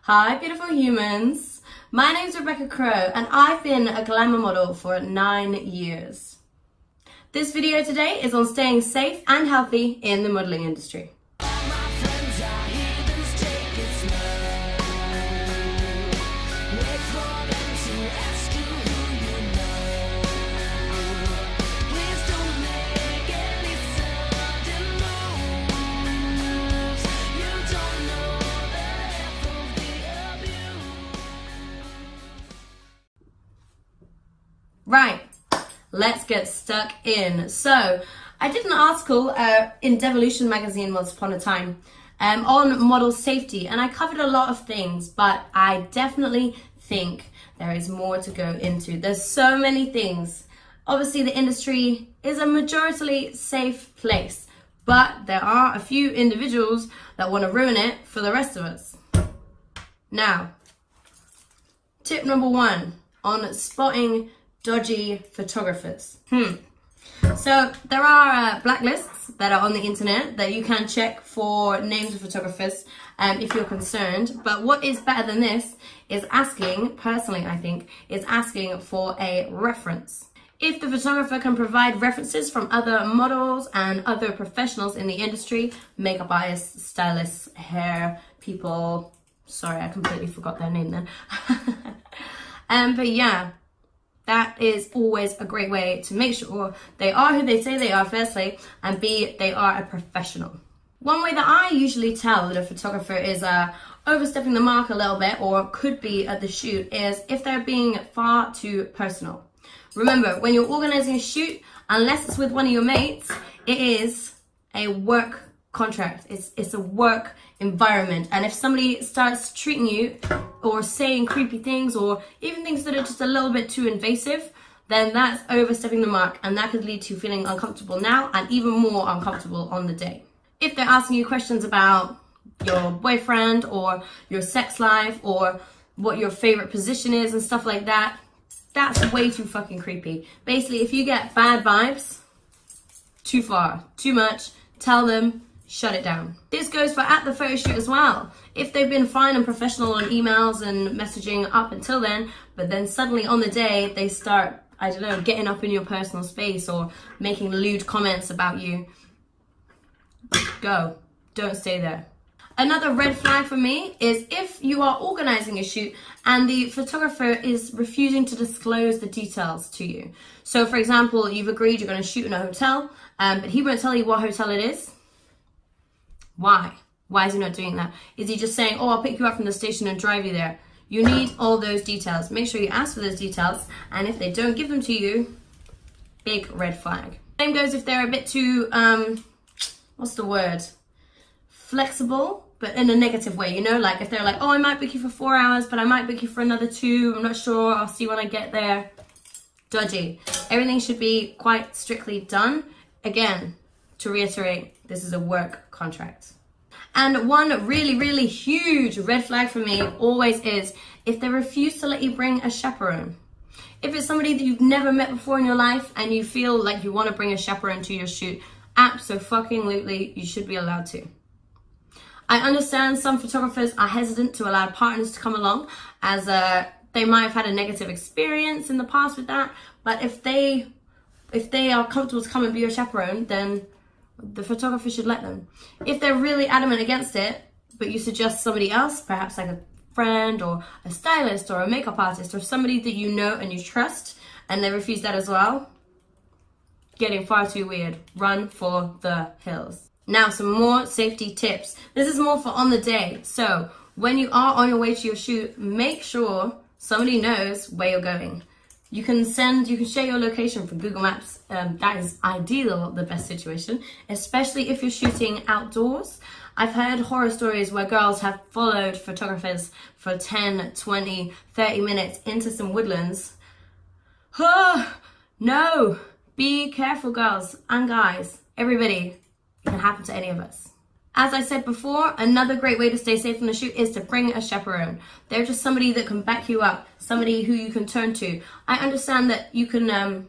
Hi beautiful humans, my name's Rebecca Crow and I've been a glamour model for 9 years. This video today is on staying safe and healthy in the modeling industry. Right, let's get stuck in. So, I did an article in Devolution magazine once upon a time on model safety, and I covered a lot of things, but I definitely think there is more to go into. There's so many things. Obviously, the industry is a majoritarily safe place, but there are a few individuals that want to ruin it for the rest of us. Now, tip number 1 on spotting dodgy photographers. So there are blacklists that are on the internet that you can check for names of photographers if you're concerned. But what is better than this is asking, personally I think, is asking for a reference. If the photographer can provide references from other models and other professionals in the industry, makeup artists, stylists, hair people, sorry I completely forgot their name then. But yeah, that is always a great way to make sure they are who they say they are, firstly, and B, they are a professional. One way that I usually tell that a photographer is overstepping the mark a little bit, or could be at the shoot, is if they're being far too personal. Remember, when you're organizing a shoot, unless it's with one of your mates, it is a work contract. It's a work environment, and if somebody starts treating you or saying creepy things or even things that are just a little bit too invasive, then that's overstepping the mark, and that could lead to feeling uncomfortable now and even more uncomfortable on the day. If they're asking you questions about your boyfriend or your sex life or what your favorite position is and stuff like that, that's way too fucking creepy. Basically, if you get bad vibes, too far, too much, tell them, shut it down. This goes for at the photo shoot as well. If they've been fine and professional on emails and messaging up until then, but then suddenly on the day they start, I don't know, getting up in your personal space or making lewd comments about you, go. Don't stay there. Another red flag for me is if you are organizing a shoot and the photographer is refusing to disclose the details to you. So for example, you've agreed you're going to shoot in a hotel, but he won't tell you what hotel it is. Why? Why is he not doing that? Is he just saying, oh, I'll pick you up from the station and drive you there? You need all those details. Make sure you ask for those details, and if they don't give them to you, big red flag. Same goes if they're a bit too, what's the word? Flexible, but in a negative way, you know? Like if they're like, oh, I might book you for 4 hours, but I might book you for another 2. I'm not sure. I'll see when I get there. Dodgy. Everything should be quite strictly done. Again, to reiterate, this is a work contract. And one really, really huge red flag for me always is if they refuse to let you bring a chaperone. If it's somebody that you've never met before in your life and you feel like you want to bring a chaperone to your shoot, absolutely, you should be allowed to. I understand some photographers are hesitant to allow partners to come along as they might have had a negative experience in the past with that, but if they are comfortable to come and be your chaperone, then the photographer should let them. If they're really adamant against it, but you suggest somebody else, perhaps like a friend or a stylist or a makeup artist or somebody that you know and you trust, and they refuse that as well, getting far too weird. Run for the hills. Now, some more safety tips. This is more for on the day. So when you are on your way to your shoot, make sure somebody knows where you're going. You can share your location from Google Maps. That is ideal, the best situation, especially if you're shooting outdoors. I've heard horror stories where girls have followed photographers for 10, 20, 30 minutes into some woodlands. Oh, no, be careful, girls and guys, everybody. It can happen to any of us. As I said before, another great way to stay safe on the shoot is to bring a chaperone. They're just somebody that can back you up, somebody who you can turn to. I understand that you can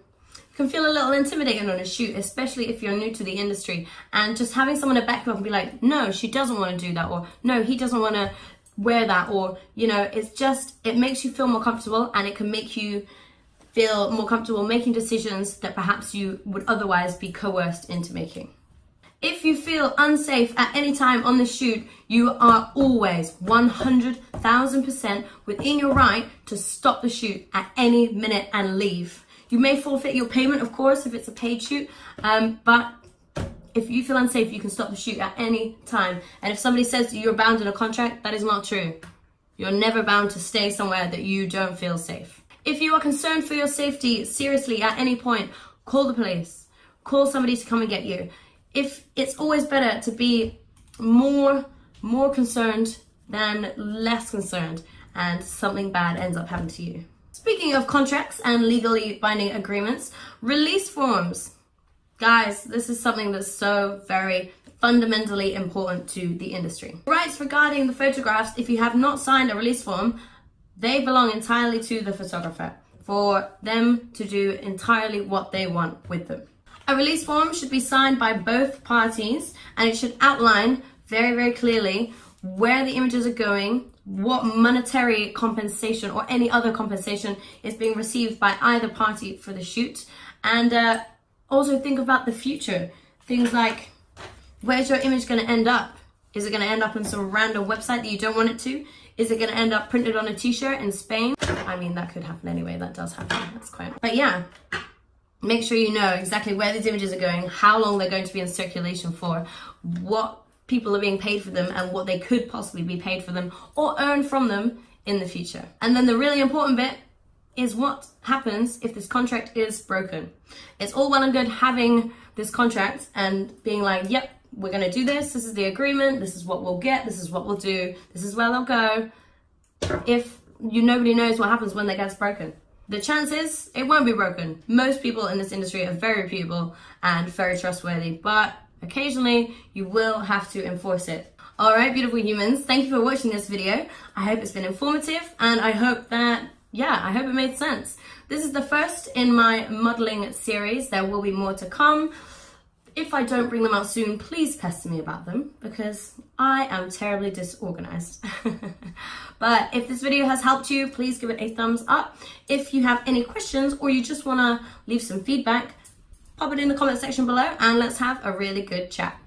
feel a little intimidating on a shoot, especially if you're new to the industry. And just having someone to back you up and be like, no, she doesn't want to do that, or no, he doesn't want to wear that, or, you know, it makes you feel more comfortable, and it can make you feel more comfortable making decisions that perhaps you would otherwise be coerced into making. If you feel unsafe at any time on the shoot, you are always 100,000% within your right to stop the shoot at any minute and leave. You may forfeit your payment, of course, if it's a paid shoot, but if you feel unsafe, you can stop the shoot at any time. And if somebody says that you're bound in a contract, that is not true. You're never bound to stay somewhere that you don't feel safe. If you are concerned for your safety seriously at any point, call the police. Call somebody to come and get you. If it's always better to be more concerned than less concerned, and something bad ends up happening to you. Speaking of contracts and legally binding agreements, release forms. Guys, this is something that's so very fundamentally important to the industry. Rights regarding the photographs, if you have not signed a release form, they belong entirely to the photographer for them to do entirely what they want with them. A release form should be signed by both parties, and it should outline very, very clearly where the images are going, what monetary compensation or any other compensation is being received by either party for the shoot, and also think about the future. Things like, where's your image going to end up? Is it going to end up on some random website that you don't want it to? Is it going to end up printed on a t-shirt in Spain? I mean, that could happen anyway. That does happen. That's quite... But yeah, make sure you know exactly where these images are going, how long they're going to be in circulation for, what people are being paid for them, and what they could possibly be paid for them or earn from them in the future. And then the really important bit is what happens if this contract is broken. It's all well and good having this contract and being like, yep, we're going to do this. This is the agreement. This is what we'll get. This is what we'll do. This is where they'll go. If nobody knows what happens when that gets broken. The chances, it won't be broken. Most people in this industry are very reputable and very trustworthy, but occasionally you will have to enforce it. All right, beautiful humans, thank you for watching this video. I hope it's been informative, and I hope that, I hope it made sense. This is the first in my modeling series. There will be more to come. If I don't bring them out soon, please pester me about them, because I am terribly disorganized. But if this video has helped you, please give it a thumbs up. If you have any questions or you just want to leave some feedback, pop it in the comment section below and let's have a really good chat.